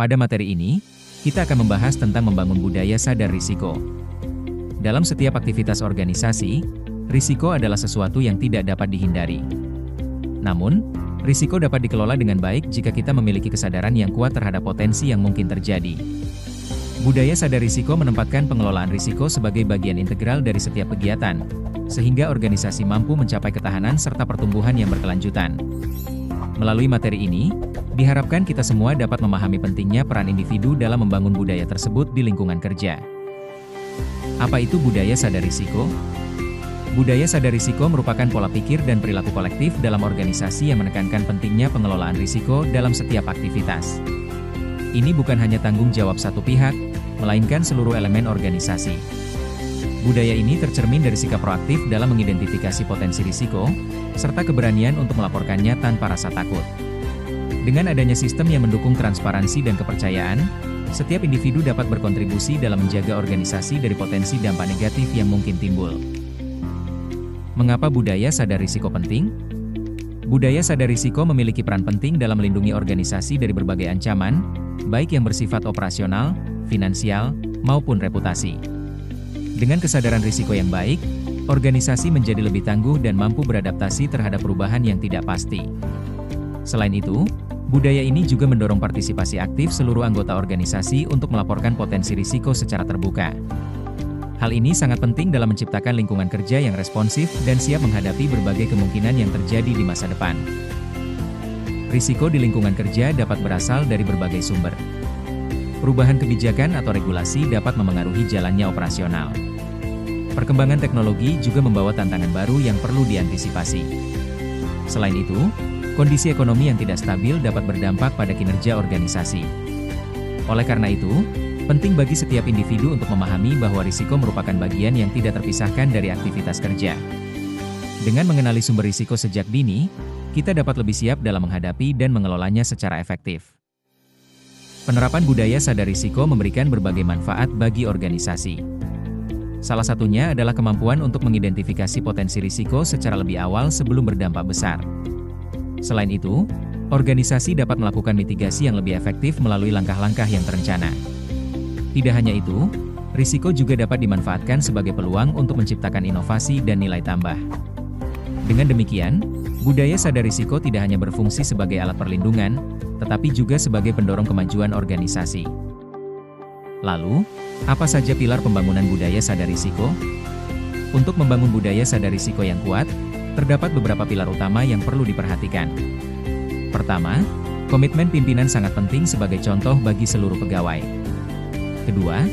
Pada materi ini, kita akan membahas tentang membangun budaya sadar risiko. Dalam setiap aktivitas organisasi, risiko adalah sesuatu yang tidak dapat dihindari. Namun, risiko dapat dikelola dengan baik jika kita memiliki kesadaran yang kuat terhadap potensi yang mungkin terjadi. Budaya sadar risiko menempatkan pengelolaan risiko sebagai bagian integral dari setiap kegiatan, sehingga organisasi mampu mencapai ketahanan serta pertumbuhan yang berkelanjutan. Melalui materi ini, diharapkan kita semua dapat memahami pentingnya peran individu dalam membangun budaya tersebut di lingkungan kerja. Apa itu budaya sadar risiko? Budaya sadar risiko merupakan pola pikir dan perilaku kolektif dalam organisasi yang menekankan pentingnya pengelolaan risiko dalam setiap aktivitas. Ini bukan hanya tanggung jawab satu pihak, melainkan seluruh elemen organisasi. Budaya ini tercermin dari sikap proaktif dalam mengidentifikasi potensi risiko, serta keberanian untuk melaporkannya tanpa rasa takut. Dengan adanya sistem yang mendukung transparansi dan kepercayaan, setiap individu dapat berkontribusi dalam menjaga organisasi dari potensi dampak negatif yang mungkin timbul. Mengapa budaya sadar risiko penting? Budaya sadar risiko memiliki peran penting dalam melindungi organisasi dari berbagai ancaman, baik yang bersifat operasional, finansial, maupun reputasi. Dengan kesadaran risiko yang baik, organisasi menjadi lebih tangguh dan mampu beradaptasi terhadap perubahan yang tidak pasti. Selain itu, budaya ini juga mendorong partisipasi aktif seluruh anggota organisasi untuk melaporkan potensi risiko secara terbuka. Hal ini sangat penting dalam menciptakan lingkungan kerja yang responsif dan siap menghadapi berbagai kemungkinan yang terjadi di masa depan. Risiko di lingkungan kerja dapat berasal dari berbagai sumber. Perubahan kebijakan atau regulasi dapat memengaruhi jalannya operasional. Perkembangan teknologi juga membawa tantangan baru yang perlu diantisipasi. Selain itu, kondisi ekonomi yang tidak stabil dapat berdampak pada kinerja organisasi. Oleh karena itu, penting bagi setiap individu untuk memahami bahwa risiko merupakan bagian yang tidak terpisahkan dari aktivitas kerja. Dengan mengenali sumber risiko sejak dini, kita dapat lebih siap dalam menghadapi dan mengelolanya secara efektif. Penerapan budaya sadar risiko memberikan berbagai manfaat bagi organisasi. Salah satunya adalah kemampuan untuk mengidentifikasi potensi risiko secara lebih awal sebelum berdampak besar. Selain itu, organisasi dapat melakukan mitigasi yang lebih efektif melalui langkah-langkah yang terencana. Tidak hanya itu, risiko juga dapat dimanfaatkan sebagai peluang untuk menciptakan inovasi dan nilai tambah. Dengan demikian, budaya sadar risiko tidak hanya berfungsi sebagai alat perlindungan, tetapi juga sebagai pendorong kemajuan organisasi. Lalu, apa saja pilar pembangunan budaya sadar risiko? Untuk membangun budaya sadar risiko yang kuat, terdapat beberapa pilar utama yang perlu diperhatikan. Pertama, komitmen pimpinan sangat penting sebagai contoh bagi seluruh pegawai. Kedua,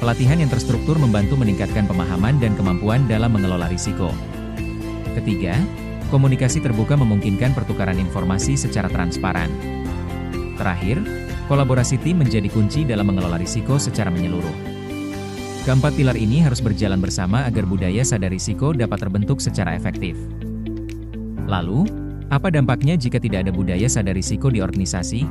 pelatihan yang terstruktur membantu meningkatkan pemahaman dan kemampuan dalam mengelola risiko. Ketiga, komunikasi terbuka memungkinkan pertukaran informasi secara transparan. Terakhir, kolaborasi tim menjadi kunci dalam mengelola risiko secara menyeluruh. Keempat pilar ini harus berjalan bersama agar budaya sadar risiko dapat terbentuk secara efektif. Lalu, apa dampaknya jika tidak ada budaya sadar risiko di organisasi?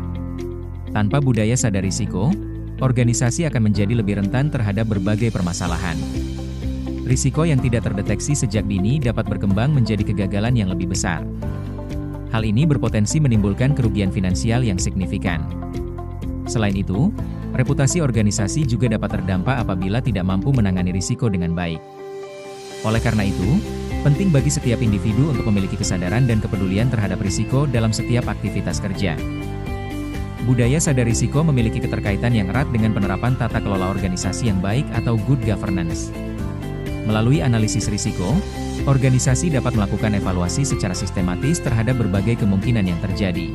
Tanpa budaya sadar risiko, organisasi akan menjadi lebih rentan terhadap berbagai permasalahan. Risiko yang tidak terdeteksi sejak dini dapat berkembang menjadi kegagalan yang lebih besar. Hal ini berpotensi menimbulkan kerugian finansial yang signifikan. Selain itu, reputasi organisasi juga dapat terdampak apabila tidak mampu menangani risiko dengan baik. Oleh karena itu, penting bagi setiap individu untuk memiliki kesadaran dan kepedulian terhadap risiko dalam setiap aktivitas kerja. Budaya sadar risiko memiliki keterkaitan yang erat dengan penerapan tata kelola organisasi yang baik atau good governance. Melalui analisis risiko, organisasi dapat melakukan evaluasi secara sistematis terhadap berbagai kemungkinan yang terjadi.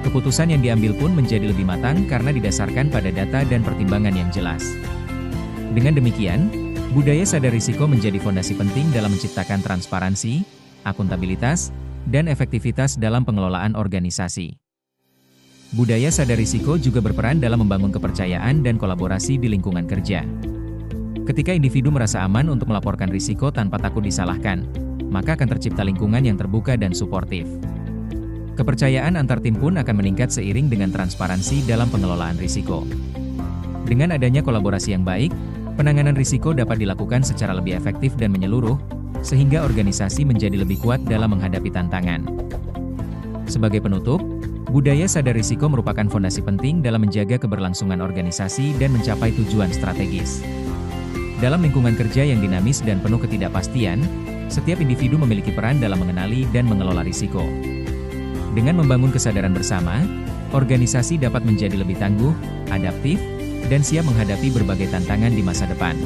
Keputusan yang diambil pun menjadi lebih matang karena didasarkan pada data dan pertimbangan yang jelas. Dengan demikian, budaya sadar risiko menjadi fondasi penting dalam menciptakan transparansi, akuntabilitas, dan efektivitas dalam pengelolaan organisasi. Budaya sadar risiko juga berperan dalam membangun kepercayaan dan kolaborasi di lingkungan kerja. Ketika individu merasa aman untuk melaporkan risiko tanpa takut disalahkan, maka akan tercipta lingkungan yang terbuka dan suportif. Kepercayaan antar tim pun akan meningkat seiring dengan transparansi dalam pengelolaan risiko. Dengan adanya kolaborasi yang baik, penanganan risiko dapat dilakukan secara lebih efektif dan menyeluruh, sehingga organisasi menjadi lebih kuat dalam menghadapi tantangan. Sebagai penutup, Budaya sadar risiko merupakan fondasi penting dalam menjaga keberlangsungan organisasi dan mencapai tujuan strategis. Dalam lingkungan kerja yang dinamis dan penuh ketidakpastian, setiap individu memiliki peran dalam mengenali dan mengelola risiko. Dengan membangun kesadaran bersama, organisasi dapat menjadi lebih tangguh, adaptif, dan siap menghadapi berbagai tantangan di masa depan.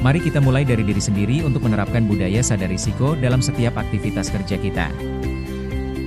Mari kita mulai dari diri sendiri untuk menerapkan budaya sadar risiko dalam setiap aktivitas kerja kita.